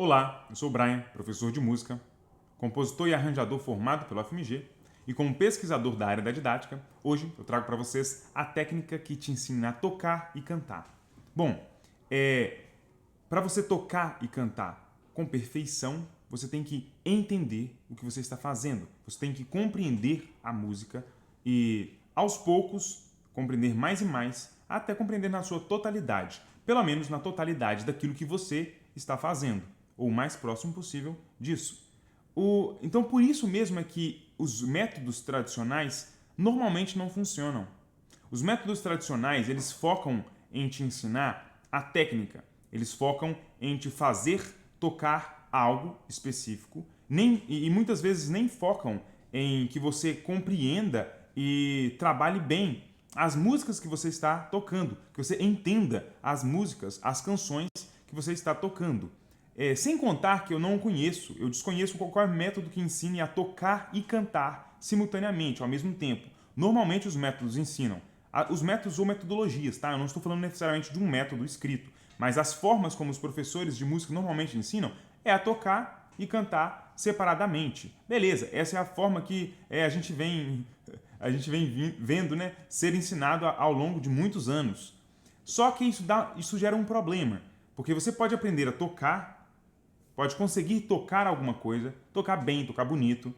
Olá, eu sou o Brian, professor de música, compositor e arranjador formado pelo FMG e como pesquisador da área da didática, hoje eu trago para vocês a técnica que te ensina a tocar e cantar. Bom, para você tocar e cantar com perfeição, você tem que entender o que você está fazendo, você tem que compreender a música e, aos poucos, compreender mais e mais, até compreender na sua totalidade, pelo menos na totalidade daquilo que você está fazendo, ou o mais próximo possível disso. Então, por isso mesmo é que os métodos tradicionais normalmente não funcionam. Os métodos tradicionais, eles focam em te ensinar a técnica, eles focam em te fazer tocar algo específico, e muitas vezes nem focam em que você compreenda e trabalhe bem as músicas que você está tocando, que você entenda as músicas, as canções que você está tocando. Sem contar que eu desconheço qualquer método que ensine a tocar e cantar simultaneamente, ao mesmo tempo. Normalmente os métodos ensinam, os métodos ou metodologias, tá? Eu não estou falando necessariamente de um método escrito, mas as formas como os professores de música normalmente ensinam é a tocar e cantar separadamente. Beleza, essa é a forma que a gente vem vendo, né, ser ensinado ao longo de muitos anos. Só que isso gera um problema, porque você pode aprender a tocar, pode conseguir tocar alguma coisa, tocar bem, tocar bonito.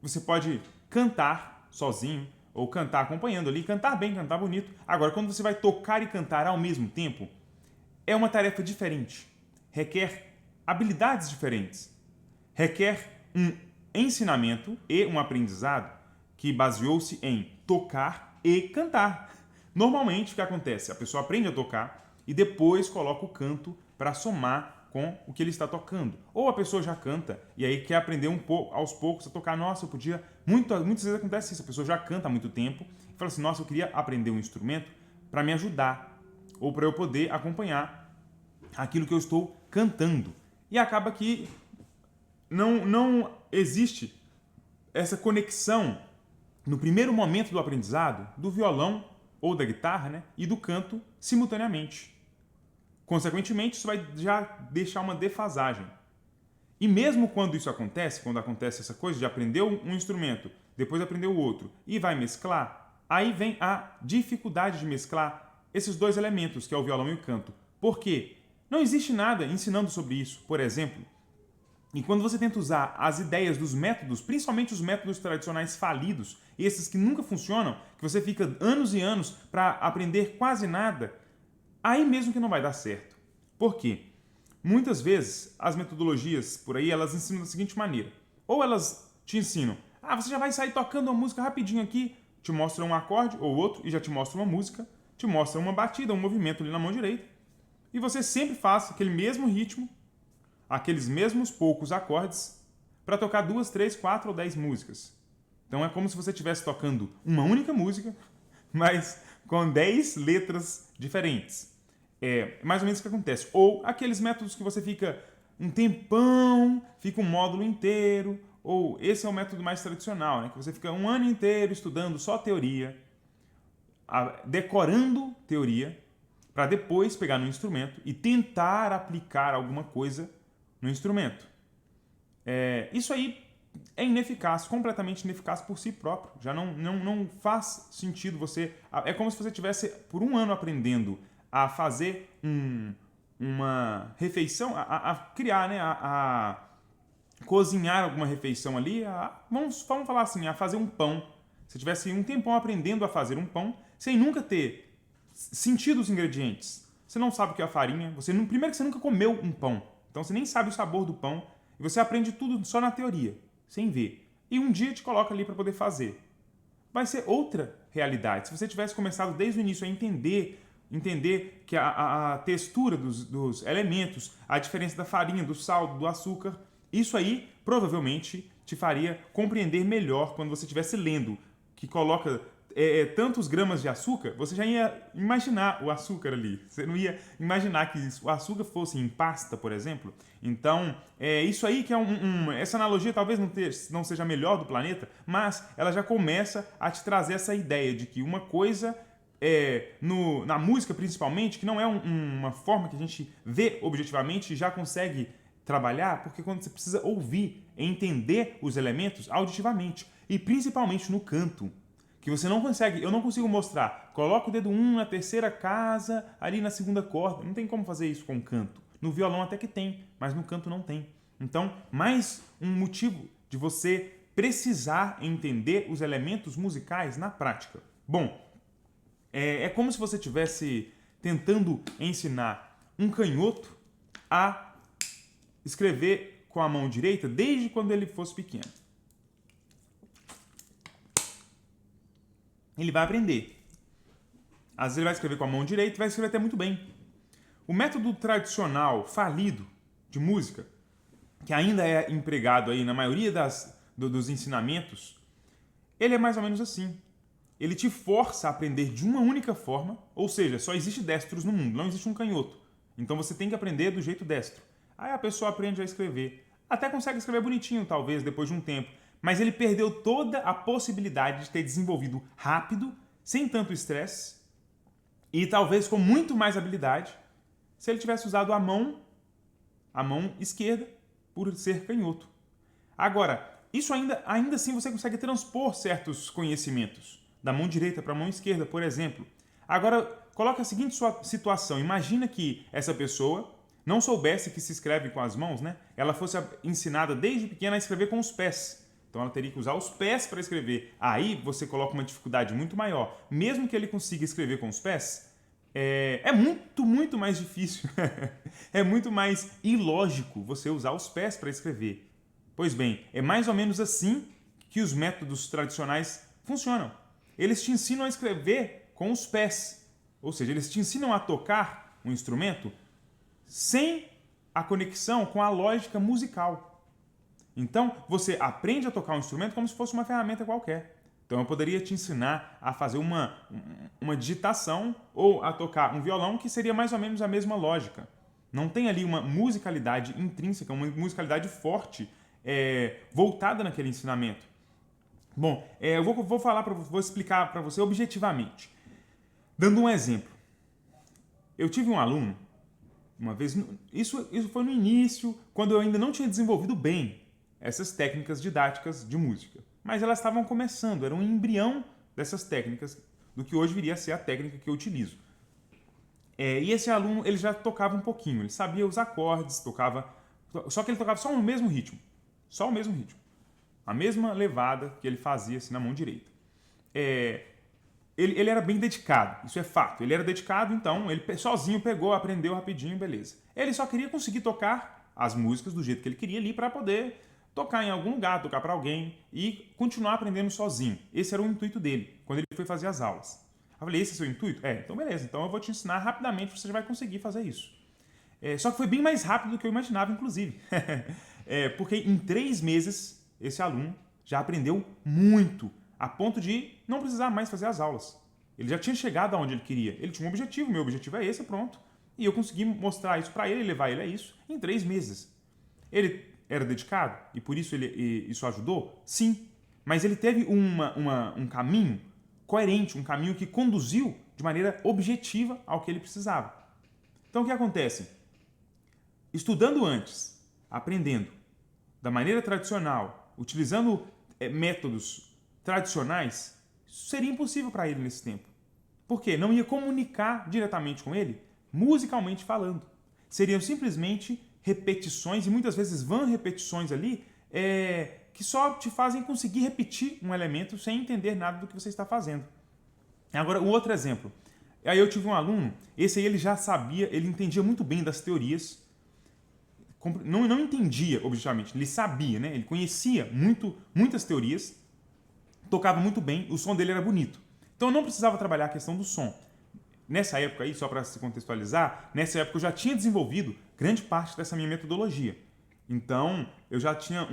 Você pode cantar sozinho ou cantar acompanhando ali, cantar bem, cantar bonito. Agora, quando você vai tocar e cantar ao mesmo tempo, é uma tarefa diferente. Requer habilidades diferentes. Requer um ensinamento e um aprendizado que baseou-se em tocar e cantar. Normalmente, o que acontece? A pessoa aprende a tocar e depois coloca o canto para somar com o que ele está tocando. Ou a pessoa já canta e aí quer aprender um pouco, aos poucos a tocar. Nossa, eu podia... Muitas vezes acontece isso. A pessoa já canta há muito tempo e fala assim, nossa, eu queria aprender um instrumento para me ajudar ou para eu poder acompanhar aquilo que eu estou cantando. E acaba que não existe essa conexão no primeiro momento do aprendizado do violão ou da guitarra, né, e do canto simultaneamente. Consequentemente, isso vai já deixar uma defasagem. E mesmo quando isso acontece, quando acontece essa coisa de aprender um instrumento, depois aprender o outro e vai mesclar, aí vem a dificuldade de mesclar esses dois elementos, que é o violão e o canto. Por quê? Não existe nada ensinando sobre isso, por exemplo. E quando você tenta usar as ideias dos métodos, principalmente os métodos tradicionais falidos, esses que nunca funcionam, que você fica anos e anos para aprender quase nada, aí mesmo que não vai dar certo. Por quê? Muitas vezes as metodologias por aí, elas ensinam da seguinte maneira. Ou elas te ensinam, você já vai sair tocando uma música rapidinho aqui, te mostra um acorde ou outro e já te mostra uma música, te mostra uma batida, um movimento ali na mão direita, e você sempre faz aquele mesmo ritmo, aqueles mesmos poucos acordes, para tocar 2, 3, 4 ou 10 músicas. Então é como se você estivesse tocando uma única música, mas com 10 letras diferentes. É mais ou menos o que acontece. Ou aqueles métodos que você fica um tempão, fica um módulo inteiro, ou esse é o método mais tradicional, né? Que você fica um ano inteiro estudando só teoria, decorando teoria, para depois pegar no instrumento e tentar aplicar alguma coisa no instrumento. Isso aí é ineficaz, completamente ineficaz por si próprio. Já não faz sentido você... É como se você tivesse por um ano aprendendo a fazer uma refeição, a criar, né, a cozinhar alguma refeição ali, vamos falar assim, a fazer um pão. Se tivesse um tempão aprendendo a fazer um pão, sem nunca ter sentido os ingredientes. Você não sabe o que é a farinha, primeiro que você nunca comeu um pão, então você nem sabe o sabor do pão, e você aprende tudo só na teoria, sem ver. E um dia te coloca ali para poder fazer. Vai ser outra realidade. Se você tivesse começado desde o início a entender que a textura dos elementos, a diferença da farinha, do sal, do açúcar, isso aí provavelmente te faria compreender melhor quando você estivesse lendo, que coloca tantos gramas de açúcar, você já ia imaginar o açúcar ali. Você não ia imaginar que o açúcar fosse em pasta, por exemplo. Então, isso aí que essa analogia talvez não seja a melhor do planeta, mas ela já começa a te trazer essa ideia de que uma coisa na música principalmente, que não é uma forma que a gente vê objetivamente e já consegue trabalhar porque quando você precisa ouvir, entender os elementos auditivamente. E principalmente no canto, que você não consegue, eu não consigo mostrar. Coloca o dedo 1 na terceira casa, ali na segunda corda. Não tem como fazer isso com o canto. No violão até que tem, mas no canto não tem. Então, mais um motivo de você precisar entender os elementos musicais na prática. Bom, é como se você estivesse tentando ensinar um canhoto a escrever com a mão direita desde quando ele fosse pequeno. Ele vai aprender. Às vezes ele vai escrever com a mão direita e vai escrever até muito bem. O método tradicional, falido, de música, que ainda é empregado aí na maioria dos ensinamentos, ele é mais ou menos assim. Ele te força a aprender de uma única forma, ou seja, só existe destros no mundo, não existe um canhoto. Então você tem que aprender do jeito destro. Aí a pessoa aprende a escrever. Até consegue escrever bonitinho, talvez, depois de um tempo. Mas ele perdeu toda a possibilidade de ter desenvolvido rápido, sem tanto estresse, e talvez com muito mais habilidade, se ele tivesse usado a mão esquerda, por ser canhoto. Agora, isso ainda assim você consegue transpor certos conhecimentos da mão direita para a mão esquerda, por exemplo. Agora, coloque a seguinte situação. Imagina que essa pessoa não soubesse que se escreve com as mãos, né? Ela fosse ensinada desde pequena a escrever com os pés. Então ela teria que usar os pés para escrever. Aí você coloca uma dificuldade muito maior. Mesmo que ele consiga escrever com os pés, é muito, muito mais difícil. É muito mais ilógico você usar os pés para escrever. Pois bem, é mais ou menos assim que os métodos tradicionais funcionam. Eles te ensinam a escrever com os pés. Ou seja, eles te ensinam a tocar um instrumento sem a conexão com a lógica musical. Então, você aprende a tocar um instrumento como se fosse uma ferramenta qualquer. Então, eu poderia te ensinar a fazer uma digitação ou a tocar um violão, que seria mais ou menos a mesma lógica. Não tem ali uma musicalidade intrínseca, uma musicalidade forte voltada naquele ensinamento. Bom, eu vou explicar para você objetivamente. Dando um exemplo. Eu tive um aluno, uma vez, isso foi no início, quando eu ainda não tinha desenvolvido bem essas técnicas didáticas de música. Mas elas estavam começando, era um embrião dessas técnicas, do que hoje viria a ser a técnica que eu utilizo. E esse aluno, ele já tocava um pouquinho, ele sabia os acordes, só que ele tocava só o mesmo ritmo. Só o mesmo ritmo. A mesma levada que ele fazia assim, na mão direita. Ele era bem dedicado, isso é fato. Ele era dedicado, então ele sozinho pegou, aprendeu rapidinho, beleza. Ele só queria conseguir tocar as músicas do jeito que ele queria ali para poder tocar em algum lugar, tocar para alguém e continuar aprendendo sozinho. Esse era o intuito dele, quando ele foi fazer as aulas. Eu falei, esse é o seu intuito? Então beleza, então eu vou te ensinar rapidamente, você já vai conseguir fazer isso. Só que foi bem mais rápido do que eu imaginava, inclusive. Porque em 3 meses, esse aluno já aprendeu muito, a ponto de não precisar mais fazer as aulas. Ele já tinha chegado aonde ele queria. Ele tinha um objetivo, meu objetivo é esse, pronto. E eu consegui mostrar isso para ele, levar ele a isso, em 3 meses. Ele era dedicado e por isso isso ajudou? Sim. Mas ele teve um caminho coerente, um caminho que conduziu de maneira objetiva ao que ele precisava. Então o que acontece? Estudando antes, aprendendo da maneira tradicional, utilizando métodos tradicionais, isso seria impossível para ele nesse tempo. Por quê? Não ia comunicar diretamente com ele, musicalmente falando. Seriam simplesmente repetições, e muitas vezes vã repetições ali, que só te fazem conseguir repetir um elemento sem entender nada do que você está fazendo. Agora, um outro exemplo. Aí eu tive um aluno, esse aí ele já sabia, ele entendia muito bem das teorias, não entendia objetivamente, ele sabia, né? Ele conhecia muitas teorias, tocava muito bem, o som dele era bonito. Então eu não precisava trabalhar a questão do som. Nessa época aí, só para se contextualizar, nessa época eu já tinha desenvolvido grande parte dessa minha metodologia. Então eu já tinha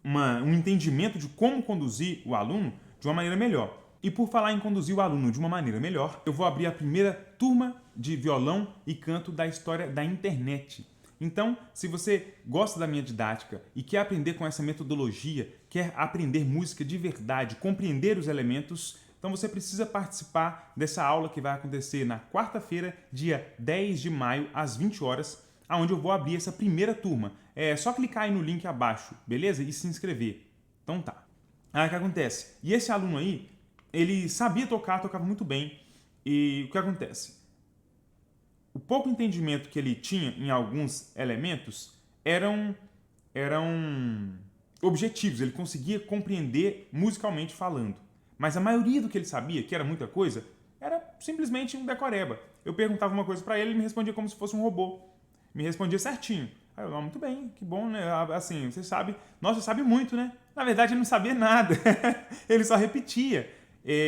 um entendimento de como conduzir o aluno de uma maneira melhor. E por falar em conduzir o aluno de uma maneira melhor, eu vou abrir a primeira turma de violão e canto da história da internet. Então, se você gosta da minha didática e quer aprender com essa metodologia, quer aprender música de verdade, compreender os elementos, então você precisa participar dessa aula que vai acontecer na quarta-feira, dia 10 de maio, às 20 horas, aonde eu vou abrir essa primeira turma. É só clicar aí no link abaixo, beleza? E se inscrever. Então tá. Aí o que acontece? E esse aluno aí, ele sabia tocar, tocava muito bem. E o que acontece? O pouco entendimento que ele tinha em alguns elementos eram objetivos, ele conseguia compreender musicalmente falando. Mas a maioria do que ele sabia, que era muita coisa, era simplesmente um decoreba. Eu perguntava uma coisa pra ele, ele me respondia como se fosse um robô. Me respondia certinho. Aí eu, muito bem, que bom, né? Assim, você sabe, nossa, você sabe muito, né? Na verdade, ele não sabia nada. Ele só repetia.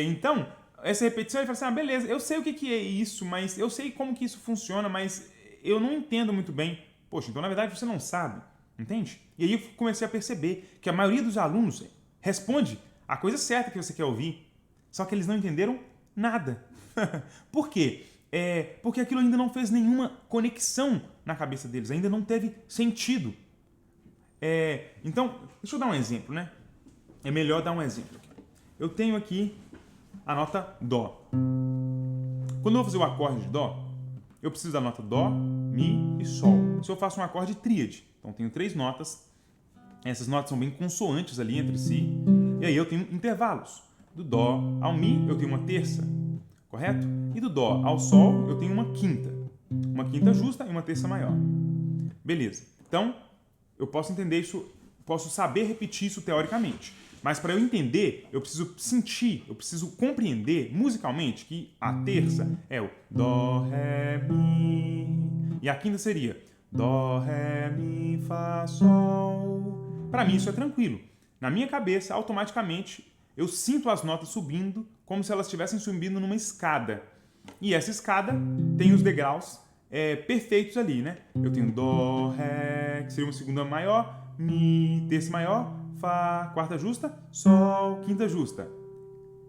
Então, essa repetição, ele fala assim, ah, beleza, eu sei o que é isso, mas eu sei como que isso funciona, mas eu não entendo muito bem. Poxa, então na verdade você não sabe, entende? E aí eu comecei a perceber que a maioria dos alunos responde a coisa certa que você quer ouvir, só que eles não entenderam nada. Por quê? Porque aquilo ainda não fez nenhuma conexão na cabeça deles, ainda não teve sentido. Então, deixa eu dar um exemplo, né? É melhor dar um exemplo. Eu tenho aqui a nota Dó. Quando eu vou fazer o acorde de Dó, eu preciso da nota Dó, Mi e Sol. Se eu faço um acorde tríade, então tenho 3 notas, essas notas são bem consoantes ali entre si, e aí eu tenho intervalos. Do Dó ao Mi eu tenho uma terça, correto? E do Dó ao Sol eu tenho uma quinta justa e uma terça maior. Beleza. Então, eu posso entender isso, posso saber repetir isso teoricamente. Mas para eu entender, eu preciso sentir, eu preciso compreender musicalmente que a terça é o Dó, Ré, Mi. E a quinta seria Dó, Ré, Mi, Fá, Sol. Para mim isso é tranquilo. Na minha cabeça, automaticamente, eu sinto as notas subindo como se elas estivessem subindo numa escada. E essa escada tem os degraus perfeitos ali, né? Eu tenho Dó, Ré, que seria uma segunda maior, Mi, terça maior, Fá, quarta justa, Sol, quinta justa.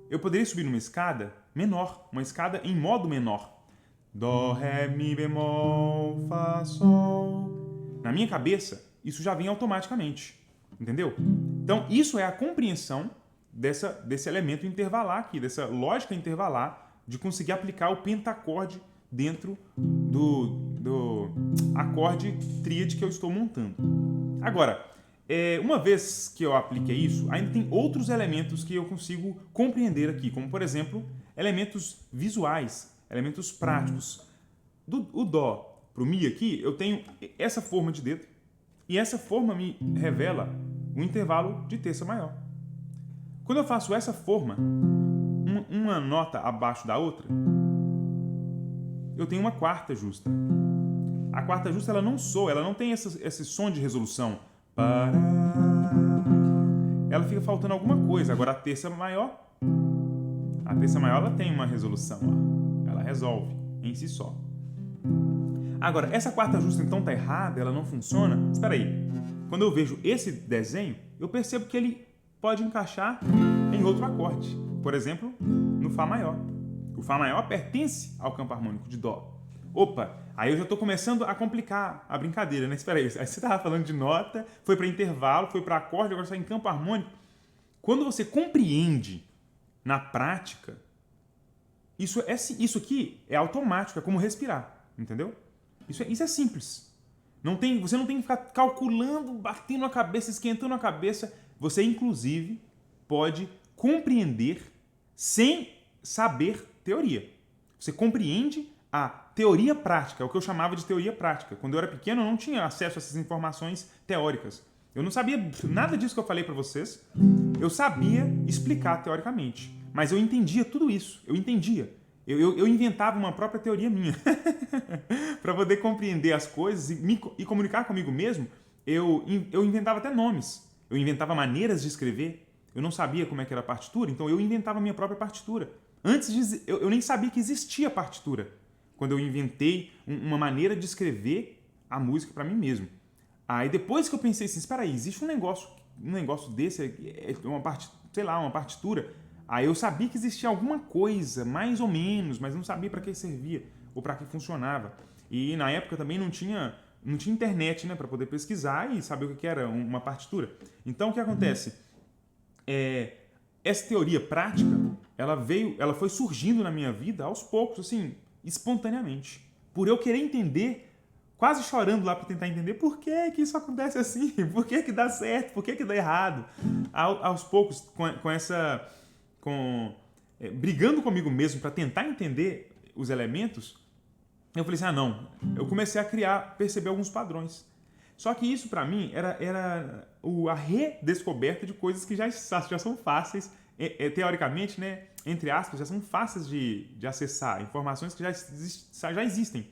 Eu poderia subir numa escada menor, uma escada em modo menor. Dó, Ré, Mi, bemol, Fá, Sol. Na minha cabeça, isso já vem automaticamente. Entendeu? Então, isso é a compreensão desse elemento intervalar aqui, dessa lógica intervalar de conseguir aplicar o pentacorde dentro do acorde tríade que eu estou montando. Agora, uma vez que eu apliquei isso, ainda tem outros elementos que eu consigo compreender aqui, como, por exemplo, elementos visuais, elementos práticos. O Dó para o Mi aqui, eu tenho essa forma de dedo, e essa forma me revela um intervalo de terça maior. Quando eu faço essa forma, uma nota abaixo da outra, eu tenho uma quarta justa. A quarta justa ela não soa, ela não tem esse som de resolução. Ela fica faltando alguma coisa. Agora a terça maior ela tem uma resolução. Ela resolve em si só. Agora, essa quarta justa então tá errada, ela não funciona. Espera aí. Quando eu vejo esse desenho, eu percebo que ele pode encaixar em outro acorde. Por exemplo, no Fá maior. O Fá maior pertence ao campo harmônico de Dó. Opa, aí eu já estou começando a complicar a brincadeira, né? Espera aí, você estava falando de nota, foi para intervalo, foi para acorde, agora está em campo harmônico. Quando você compreende na prática, isso aqui é automático, é como respirar, entendeu? Isso é simples. Você não tem que ficar calculando, batendo a cabeça, esquentando a cabeça. Você, inclusive, pode compreender sem saber teoria. Você compreende a teoria prática, o que eu chamava de teoria prática. Quando eu era pequeno, eu não tinha acesso a essas informações teóricas. Eu não sabia nada disso que eu falei para vocês. Eu sabia explicar teoricamente, mas eu entendia tudo isso. Eu entendia. Eu inventava uma própria teoria minha. Para poder compreender as coisas e comunicar comigo mesmo, eu inventava até nomes. Eu inventava maneiras de escrever. Eu não sabia como é que era a partitura, então eu inventava a minha própria partitura. Antes eu nem sabia que existia partitura, quando eu inventei uma maneira de escrever a música para mim mesmo. Aí depois que eu pensei assim, espera aí, existe um negócio desse, uma partitura. Aí eu sabia que existia alguma coisa, mais ou menos, mas não sabia para que servia ou para que funcionava. E na época também não tinha internet, né, para poder pesquisar e saber o que era uma partitura. Então o que acontece? Essa teoria prática, ela foi surgindo na minha vida aos poucos, assim, espontaneamente. Por eu querer entender quase chorando lá para tentar entender por que que isso acontece assim, por que que dá certo, por que que dá errado. Aos poucos, brigando comigo mesmo para tentar entender os elementos, eu falei assim, não, eu comecei a perceber alguns padrões. Só que isso para mim era a redescoberta de coisas que já são fáceis, teoricamente, né, entre aspas, já são fáceis de acessar, informações que já existem.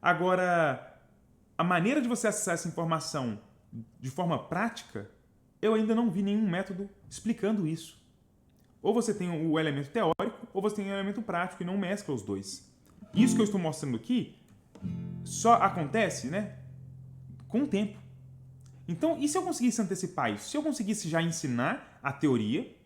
Agora, a maneira de você acessar essa informação de forma prática, eu ainda não vi nenhum método explicando isso. Ou você tem o elemento teórico, ou você tem o elemento prático e não mescla os dois. Isso que eu estou mostrando aqui só acontece, né, com o tempo. Então, e se eu conseguisse antecipar isso? Se eu conseguisse já ensinar a teoria,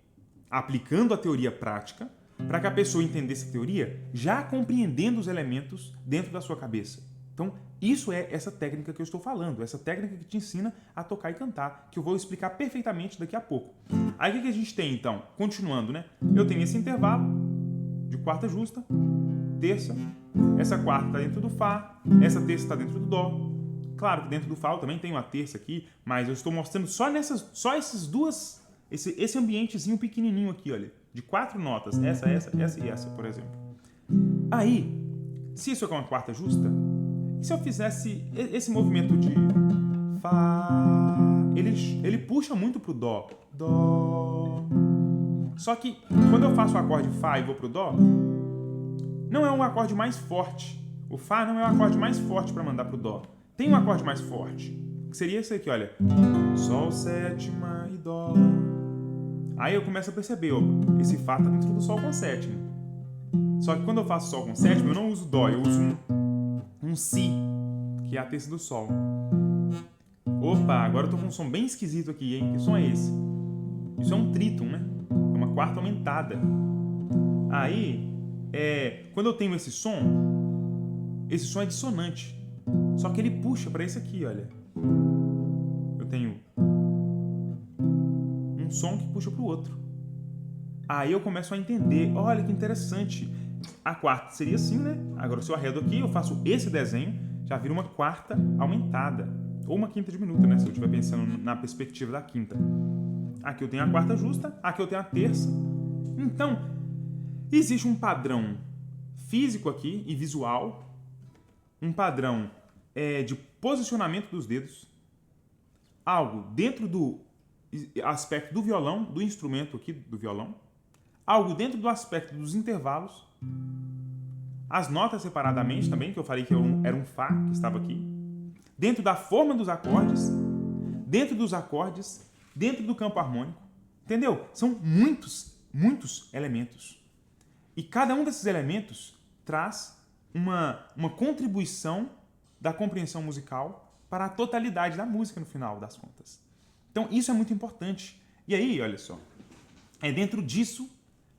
aplicando a teoria prática, para que a pessoa entendesse a teoria, já compreendendo os elementos dentro da sua cabeça. Então, isso é essa técnica que eu estou falando, essa técnica que te ensina a tocar e cantar, que eu vou explicar perfeitamente daqui a pouco. Aí o que a gente tem, então? Continuando, né? Eu tenho esse intervalo de quarta justa, terça, essa quarta está dentro do Fá, essa terça está dentro do Dó. Claro que dentro do Fá eu também tenho a terça aqui, mas eu estou mostrando só essas duas, esse ambientezinho pequenininho aqui, olha, de 4 notas, essa e essa, por exemplo. Aí, se isso é uma quarta justa, e se eu fizesse esse movimento de Fá, ele puxa muito pro Dó. Dó. Só que quando eu faço o acorde Fá e vou pro Dó, não é um acorde mais forte. O Fá não é o acorde mais forte para mandar pro Dó. Tem um acorde mais forte, que seria esse aqui, olha. Sol, sétima e Dó. Aí eu começo a perceber, esse Fá tá dentro do Sol com sétima. Só que quando eu faço Sol com sétima, eu não uso Dó, eu uso um Si, que é a terça do Sol. Opa, agora eu tô com um som bem esquisito aqui, hein? Que som é esse? Isso é um tríton, né? É uma quarta aumentada. Aí, quando eu tenho esse som é dissonante. Só que ele puxa para esse aqui, olha. Eu tenho um som que puxa para o outro. Aí eu começo a entender, olha que interessante. A quarta seria assim, né? Agora se eu arredo aqui, eu faço esse desenho, já vira uma quarta aumentada. Ou uma quinta diminuta, né? Se eu estiver pensando na perspectiva da quinta. Aqui eu tenho a quarta justa, aqui eu tenho a terça. Então, existe um padrão físico aqui e visual, um padrão de posicionamento dos dedos, algo dentro do aspecto do violão, do instrumento aqui do violão, algo dentro do aspecto dos intervalos, as notas separadamente também, que eu falei que era um Fá que estava aqui, dentro da forma dos acordes, dentro do campo harmônico, entendeu? São muitos elementos. E cada um desses elementos traz uma contribuição da compreensão musical para a totalidade da música no final das contas. Então isso é muito importante. E aí, olha só, é dentro disso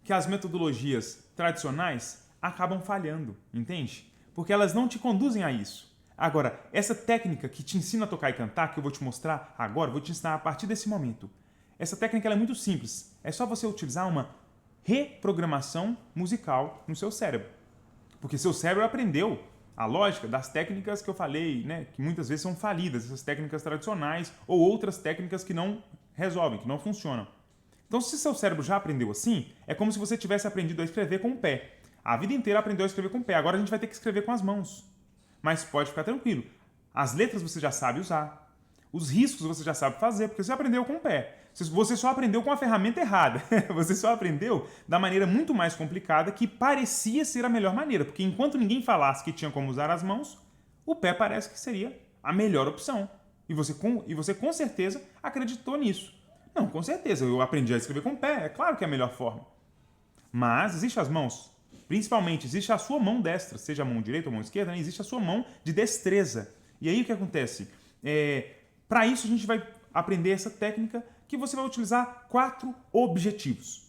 que as metodologias tradicionais acabam falhando, entende? Porque elas não te conduzem a isso. Agora, essa técnica que te ensina a tocar e cantar, que eu vou te mostrar agora, vou te ensinar a partir desse momento. Essa técnica ela é muito simples. É só você utilizar uma reprogramação musical no seu cérebro. Porque seu cérebro aprendeu a lógica das técnicas que eu falei, né, que muitas vezes são falidas, essas técnicas tradicionais ou outras técnicas que não resolvem, que não funcionam. Então, se seu cérebro já aprendeu assim, é como se você tivesse aprendido a escrever com o pé. A vida inteira aprendeu a escrever com o pé, agora a gente vai ter que escrever com as mãos. Mas pode ficar tranquilo, as letras você já sabe usar, os riscos você já sabe fazer, porque você aprendeu com o pé. Você só aprendeu com a ferramenta errada. Você só aprendeu da maneira muito mais complicada que parecia ser a melhor maneira. Porque enquanto ninguém falasse que tinha como usar as mãos, o pé parece que seria a melhor opção. E você com certeza acreditou nisso. Não, com certeza, eu aprendi a escrever com o pé. É claro que é a melhor forma. Mas existem as mãos. Principalmente, existe a sua mão destra, seja a mão direita ou a mão esquerda, né? Existe a sua mão de destreza. E aí o que acontece? Para isso a gente vai aprender essa técnica que você vai utilizar 4 objetivos.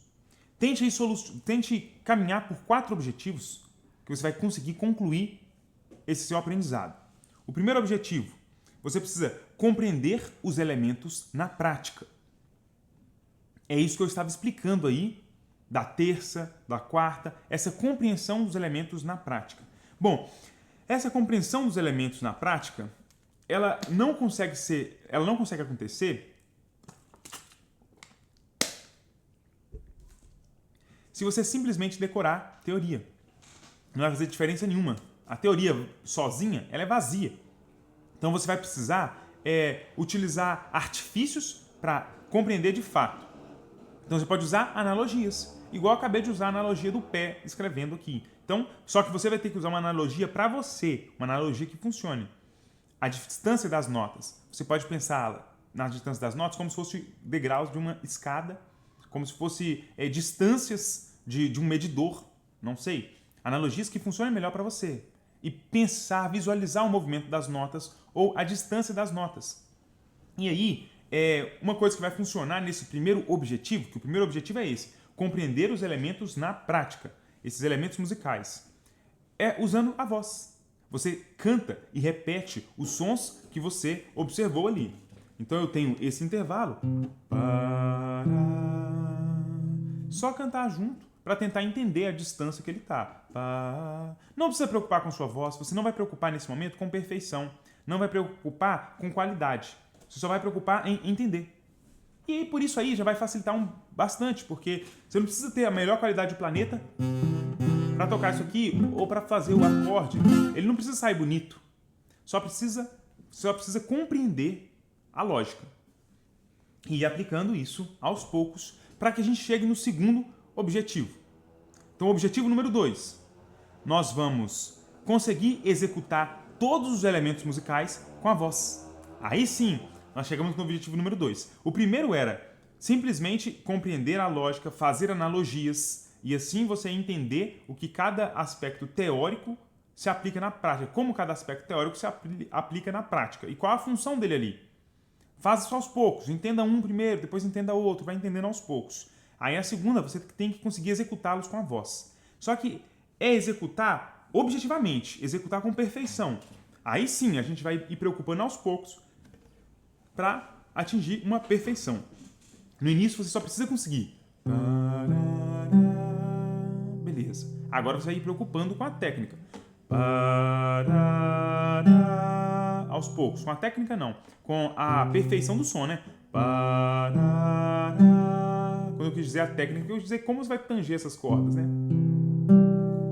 Tente caminhar por 4 objetivos que você vai conseguir concluir esse seu aprendizado. O primeiro objetivo, você precisa compreender os elementos na prática. É isso que eu estava explicando aí, da terça, da quarta, essa compreensão dos elementos na prática. Bom, Essa compreensão dos elementos na prática, ela não consegue acontecer se você simplesmente decorar teoria. Não vai fazer diferença nenhuma. A teoria sozinha, ela é vazia. Então você vai precisar utilizar artifícios para compreender de fato. Então você pode usar analogias, igual eu acabei de usar a analogia do pé escrevendo aqui. Então, só que você vai ter que usar uma analogia para você, uma analogia que funcione. A distância das notas, você pode pensar na distância das notas como se fosse degraus de uma escada, como se fosse distâncias de um medidor, não sei. Analogias que funcionem melhor para você. E pensar, visualizar o movimento das notas ou a distância das notas. E aí, uma coisa que vai funcionar nesse primeiro objetivo, que o primeiro objetivo é esse, compreender os elementos na prática, esses elementos musicais, usando a voz. Você canta e repete os sons que você observou ali. Então eu tenho esse intervalo. Só cantar junto para tentar entender a distância que ele está. Não precisa preocupar com sua voz, você não vai preocupar nesse momento com perfeição, não vai preocupar com qualidade, você só vai preocupar em entender. E aí, por isso aí já vai facilitar bastante, porque você não precisa ter a melhor qualidade do planeta para tocar isso aqui ou para fazer o acorde. Ele não precisa sair bonito, só precisa compreender a lógica e ir aplicando isso aos poucos para que a gente chegue no segundo objetivo. Então, o objetivo número 2, nós vamos conseguir executar todos os elementos musicais com a voz. Aí sim, nós chegamos no objetivo número 2. O primeiro era simplesmente compreender a lógica, fazer analogias e assim você entender o que cada aspecto teórico se aplica na prática, como cada aspecto teórico se aplica na prática e qual a função dele ali. Faça isso aos poucos, entenda um primeiro, depois entenda outro, vai entendendo aos poucos. Aí a segunda, você tem que conseguir executá-los com a voz. Só que executar objetivamente, executar com perfeição. Aí sim, a gente vai ir preocupando aos poucos para atingir uma perfeição. No início, você só precisa conseguir. Beleza. Agora você vai ir preocupando com a técnica. Aos poucos. Com a técnica, não. Com a perfeição do som, né? Quando eu quis dizer a técnica, eu quis dizer como você vai tanger essas cordas, né?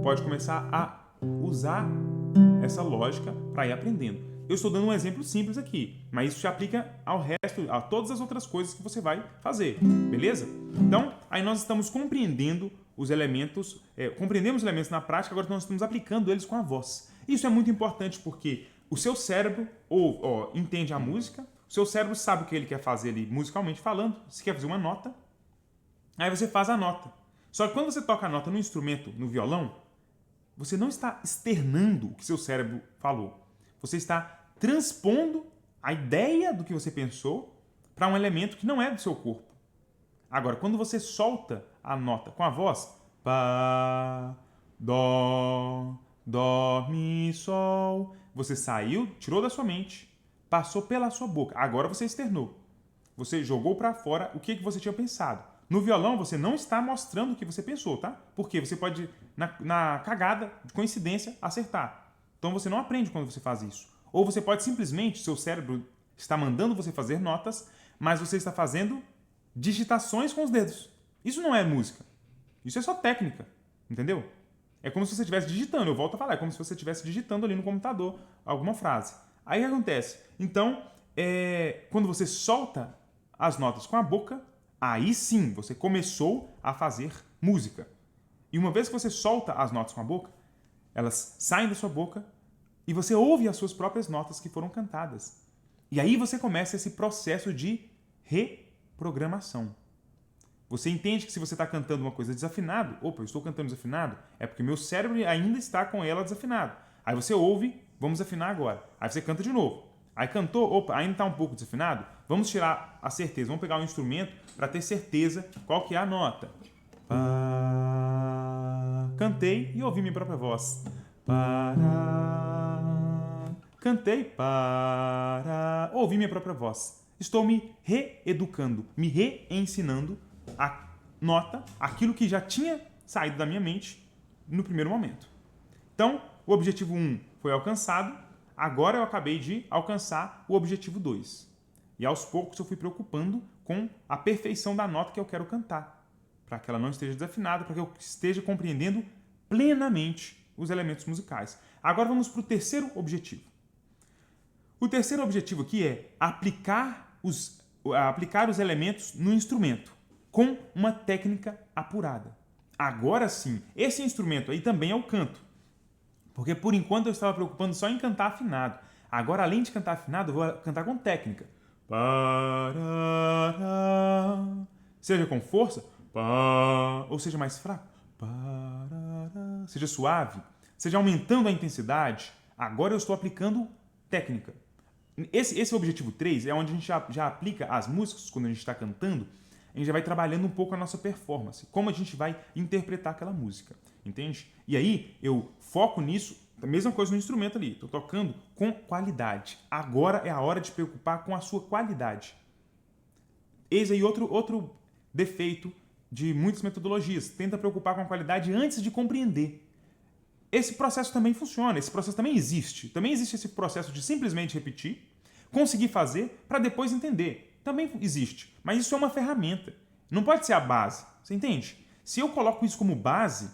Pode começar a usar essa lógica para ir aprendendo. Eu estou dando um exemplo simples aqui, mas isso se aplica ao resto, a todas as outras coisas que você vai fazer, beleza? Então, aí nós estamos compreendendo os elementos, compreendemos os elementos na prática, agora nós estamos aplicando eles com a voz. Isso é muito importante porque o seu cérebro entende a música, o seu cérebro sabe o que ele quer fazer ali musicalmente falando, se quer fazer uma nota, aí você faz a nota. Só que quando você toca a nota no instrumento, no violão, você não está externando o que seu cérebro falou. Você está transpondo a ideia do que você pensou para um elemento que não é do seu corpo. Agora, quando você solta a nota com a voz, pá, dó, mi, sol, você saiu, tirou da sua mente, passou pela sua boca. Agora você externou. Você jogou para fora o que você tinha pensado. No violão, você não está mostrando o que você pensou, tá? Porque você pode, na cagada, de coincidência, acertar. Então você não aprende quando você faz isso. Ou você pode simplesmente, seu cérebro está mandando você fazer notas, mas você está fazendo digitações com os dedos. Isso não é música. Isso é só técnica, entendeu? É como se você estivesse digitando, eu volto a falar, é como se você estivesse digitando ali no computador alguma frase. Aí o que acontece? Então, quando você solta as notas com a boca, aí sim você começou a fazer música. E uma vez que você solta as notas com a boca, elas saem da sua boca e você ouve as suas próprias notas que foram cantadas. E aí você começa esse processo de reprogramação. Você entende que se você está cantando uma coisa desafinado, opa, eu estou cantando desafinado, é porque meu cérebro ainda está com ela desafinado. Aí você ouve, vamos afinar agora. Aí você canta de novo. Aí cantou, opa, ainda está um pouco desafinado, vamos tirar a certeza, vamos pegar um instrumento para ter certeza qual que é a nota. Cantei e ouvi minha própria voz. Cantei, ouvi minha própria voz. Estou me reeducando, me reensinando a nota, aquilo que já tinha saído da minha mente no primeiro momento. Então, o objetivo 1 foi alcançado, agora eu acabei de alcançar o objetivo 2. E aos poucos eu fui preocupando com a perfeição da nota que eu quero cantar, para que ela não esteja desafinada, para que eu esteja compreendendo plenamente os elementos musicais. Agora vamos para o terceiro objetivo. O terceiro objetivo aqui é aplicar os elementos no instrumento, com uma técnica apurada. Agora sim, esse instrumento aí também é o canto. Porque por enquanto eu estava preocupando só em cantar afinado. Agora, além de cantar afinado, eu vou cantar com técnica. Seja com força, ou seja mais fraco. Seja suave, seja aumentando a intensidade. Agora eu estou aplicando técnica. Esse objetivo 3 é onde a gente já aplica as músicas, quando a gente está cantando, a gente já vai trabalhando um pouco a nossa performance, como a gente vai interpretar aquela música, entende? E aí eu foco nisso, a mesma coisa no instrumento ali, estou tocando com qualidade. Agora é a hora de preocupar com a sua qualidade. Eis aí outro defeito de muitas metodologias, tenta preocupar com a qualidade antes de compreender. Esse processo também funciona, esse processo também existe. Também existe esse processo de simplesmente repetir, conseguir fazer para depois entender. Também existe, mas isso é uma ferramenta. Não pode ser a base, você entende? Se eu coloco isso como base,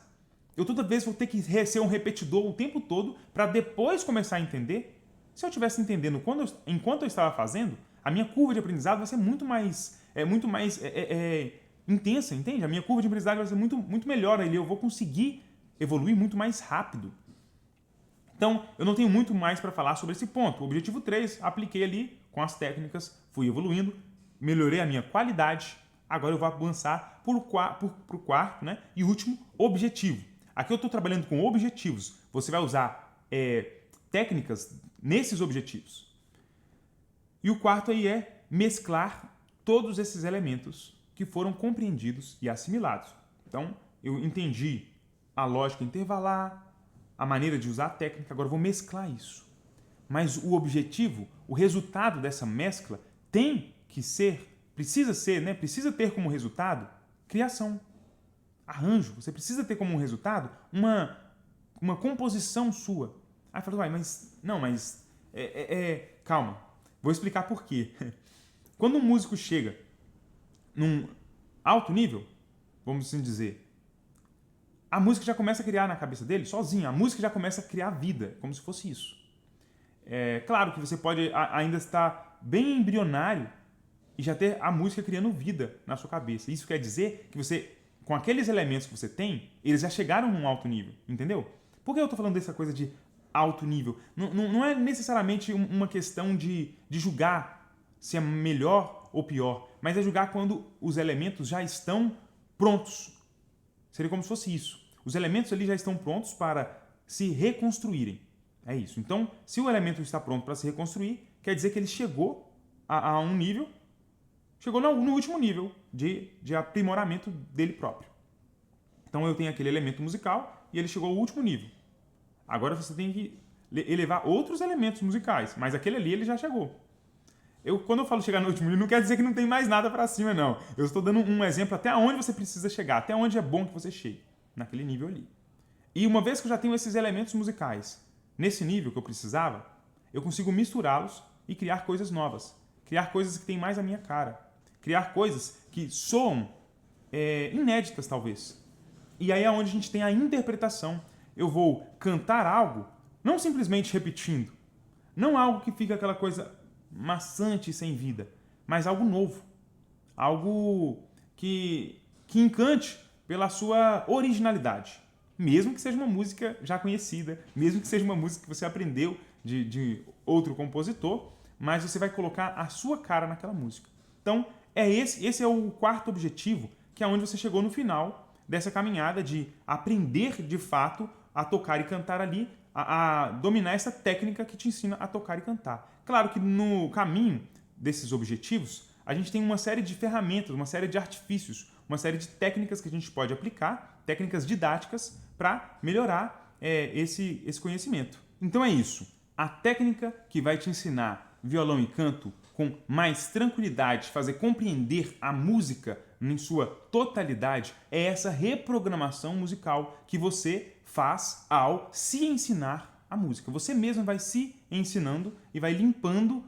eu toda vez vou ter que ser um repetidor o tempo todo para depois começar a entender. Se eu estivesse entendendo enquanto eu estava fazendo, a minha curva de aprendizado vai ser muito mais intensa, entende? A minha curva de aprendizado vai ser muito melhor, eu vou conseguir evoluir muito mais rápido. Então, eu não tenho muito mais para falar sobre esse ponto. O objetivo 3, apliquei ali com as técnicas, fui evoluindo, melhorei a minha qualidade, agora eu vou avançar para o quarto, né, e último objetivo. Aqui eu estou trabalhando com objetivos. Você vai usar técnicas nesses objetivos. E o quarto aí é mesclar todos esses elementos que foram compreendidos e assimilados. Então, eu entendi a lógica intervalar, a maneira de usar a técnica, agora eu vou mesclar isso. Mas o objetivo, o resultado dessa mescla precisa ter como resultado criação, arranjo. Você precisa ter como resultado uma composição sua. Aí fala, calma, vou explicar por quê. Quando um músico chega num alto nível, vamos assim dizer, a música já começa a criar na cabeça dele sozinha. A música já começa a criar vida, como se fosse isso. É claro que você pode ainda estar bem embrionário e já ter a música criando vida na sua cabeça. Isso quer dizer que você, com aqueles elementos que você tem, eles já chegaram num alto nível, entendeu? Por que eu estou falando dessa coisa de alto nível? Não é necessariamente uma questão de julgar se é melhor ou pior, mas é julgar quando os elementos já estão prontos. Seria como se fosse isso. Os elementos ali já estão prontos para se reconstruírem. É isso. Então, se o elemento está pronto para se reconstruir, quer dizer que ele chegou a um nível, chegou no último nível de aprimoramento dele próprio. Então, eu tenho aquele elemento musical e ele chegou ao último nível. Agora você tem que elevar outros elementos musicais, mas aquele ali ele já chegou. Quando eu falo chegar no último nível, não quer dizer que não tem mais nada para cima, não. Eu estou dando um exemplo até onde você precisa chegar, até onde é bom que você chegue, naquele nível ali. E uma vez que eu já tenho esses elementos musicais nesse nível que eu precisava, eu consigo misturá-los e criar coisas novas. Criar coisas que têm mais a minha cara. Criar coisas que soam inéditas, talvez. E aí é onde a gente tem a interpretação. Eu vou cantar algo, não simplesmente repetindo. Não algo que fica aquela coisa maçante e sem vida, mas algo novo, algo que encante pela sua originalidade, mesmo que seja uma música já conhecida, mesmo que seja uma música que você aprendeu de outro compositor, mas você vai colocar a sua cara naquela música. Então, esse é o quarto objetivo, que é onde você chegou no final dessa caminhada de aprender de fato a tocar e cantar ali, a dominar essa técnica que te ensina a tocar e cantar. Claro que no caminho desses objetivos, a gente tem uma série de ferramentas, uma série de artifícios, uma série de técnicas que a gente pode aplicar, técnicas didáticas, para melhorar esse conhecimento. Então é isso. A técnica que vai te ensinar violão e canto com mais tranquilidade, fazer compreender a música em sua totalidade, é essa reprogramação musical que você faz ao se ensinar a a música. Você mesmo vai se ensinando e vai limpando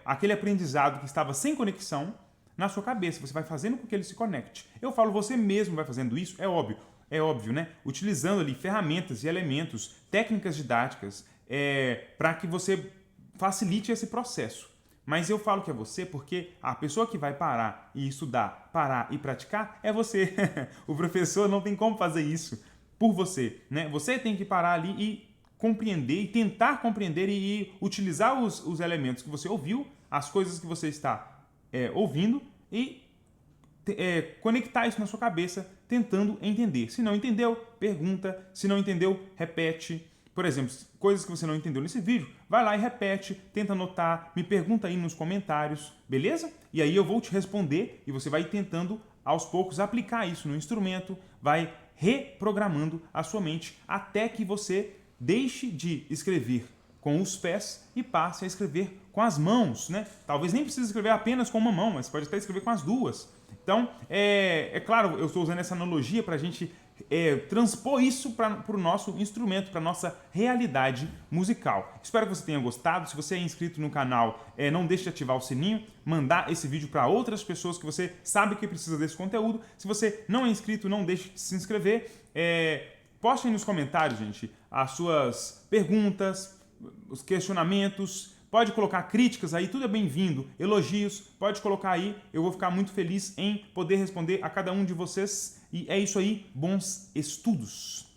aquele aprendizado que estava sem conexão na sua cabeça. Você vai fazendo com que ele se conecte. Eu falo, você mesmo vai fazendo isso, é óbvio, né? Utilizando ali ferramentas e elementos, técnicas didáticas, para que você facilite esse processo. Mas eu falo que é você porque a pessoa que vai parar e estudar, parar e praticar é você. O professor não tem como fazer isso por você, né? Você tem que parar ali e compreender e tentar compreender e utilizar os elementos que você ouviu, as coisas que você está ouvindo e conectar isso na sua cabeça, tentando entender. Se não entendeu, pergunta. Se não entendeu, repete. Por exemplo, coisas que você não entendeu nesse vídeo, vai lá e repete, tenta anotar, me pergunta aí nos comentários, beleza? E aí eu vou te responder e você vai tentando, aos poucos, aplicar isso no instrumento, vai reprogramando a sua mente até que você deixe de escrever com os pés e passe a escrever com as mãos, né? Talvez nem precise escrever apenas com uma mão, mas pode até escrever com as duas. Então, é claro, eu estou usando essa analogia para a gente transpor isso para o nosso instrumento, para a nossa realidade musical. Espero que você tenha gostado. Se você é inscrito no canal, não deixe de ativar o sininho, mandar esse vídeo para outras pessoas que você sabe que precisa desse conteúdo. Se você não é inscrito, não deixe de se inscrever. Poste aí nos comentários, gente, as suas perguntas, os questionamentos. Pode colocar críticas aí, tudo é bem-vindo. Elogios, pode colocar aí. Eu vou ficar muito feliz em poder responder a cada um de vocês. E é isso aí, bons estudos!